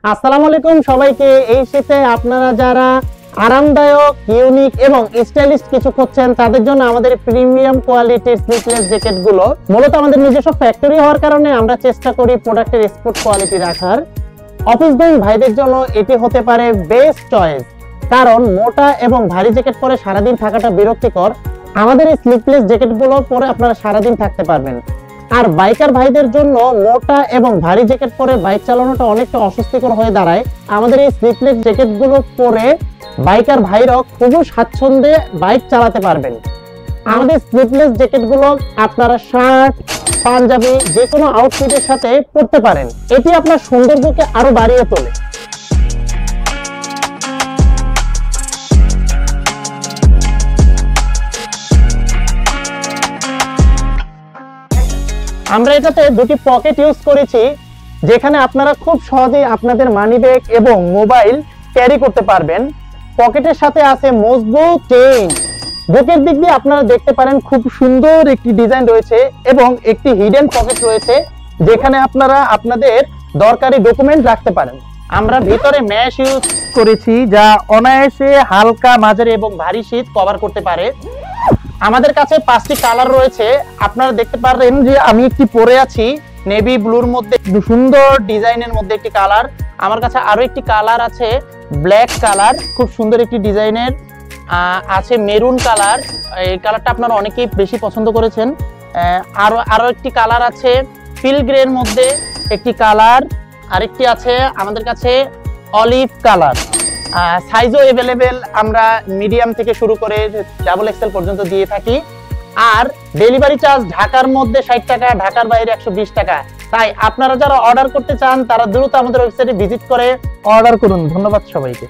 আসসালামু আলাইকুম সবাইকে। এই শীতে আপনারা যারা আরামদায়ক, ইউনিক এবং স্টাইলিশ কিছু খুঁজছেন তাদের জন্য আমাদের প্রিমিয়াম কোয়ালিটির স্লিপলেস জ্যাকেট গুলো মূলত আমাদের নিজস্ব ফ্যাক্টরি হওয়ার কারণে আমরা চেষ্টা করি প্রোডাক্টের স্পোর্ট কোয়ালিটি রাখার। অফিস গোয়িং ভাইদের জন্য এটি হতে পারে বেস্ট চয়েস, কারণ মোটা এবং ভারী জ্যাকেট পরে সারাদিন থাকাটা বিরক্তিকর। আমাদের এই স্লিপলেস জ্যাকেট গুলো পরে আপনারা সারাদিন থাকতে পারবেন। আর বাইকার ভাইদের জন্য মোটা এবং ভারী জ্যাকেট পরে বাইক চালানোটা অনেকটা অস্বস্তিকর হয়ে দাঁড়ায়। আমাদের এই স্লিপলেস জ্যাকেট গুলো পরে বাইকার ভাইরাও খুবই স্বাচ্ছন্দ্যে বাইক চালাতে পারবেন। আমাদের স্লিপলেস জ্যাকেট গুলো আপনারা শার্ট, পাঞ্জাবি যে কোনো আউটফিটের সাথে পরতে পারেন। এটি আপনার সৌন্দর্যকে আরো বাড়িয়ে তোলে। আমরা এটাতে দুটি পকেট ইউজ করেছি, যেখানে আপনারা খুব সহজেই আপনাদের মানি ব্যাগ এবং মোবাইল ক্যারি করতে পারবেন। পকেটের সাথে আছে মজবুত চেইন। বুকের দিক দিয়ে আপনারা দেখতে পারেন খুব সুন্দর একটি ডিজাইন রয়েছে এবং একটি হিডেন পকেট রয়েছে, যেখানে আপনারা আপনাদের দরকারি ডকুমেন্ট রাখতে পারেন। আমরা ভিতরে ম্যাশ ইউজ করেছি, যা অনায়াসে হালকা, মাঝারি এবং ভারী শীত কভার করতে পারে। আমাদের কাছে 5টি কালার রয়েছে। আপনারা দেখতে পারেন যে আমি একটি পরে আছি নেভি ব্লুর মধ্যে, সুন্দর ডিজাইনের মধ্যে একটি কালার। আমার কাছে আরো একটি কালার আছে ব্ল্যাক কালার, খুব সুন্দর একটি ডিজাইনের আছে মেরুন কালার। এই কালারটা আপনারা অনেকেই বেশি পছন্দ করেছেন। আরো একটি কালার আছে পিল গ্রের মধ্যে একটি কালার, আরেকটি আছে আমাদের কাছে অলিভ কালার। সাইজও অ্যাভেলেবেল, আমরা মিডিয়াম থেকে শুরু করে ডাবল এক্সেল পর্যন্ত দিয়ে থাকি। আর ডেলিভারি চার্জ ঢাকার মধ্যে 60 টাকা, ঢাকার বাইরে 120 টাকা। তাই আপনারা যারা অর্ডার করতে চান তারা দ্রুত আমাদের ওয়েবসাইটে ভিজিট করে অর্ডার করুন। ধন্যবাদ সবাইকে।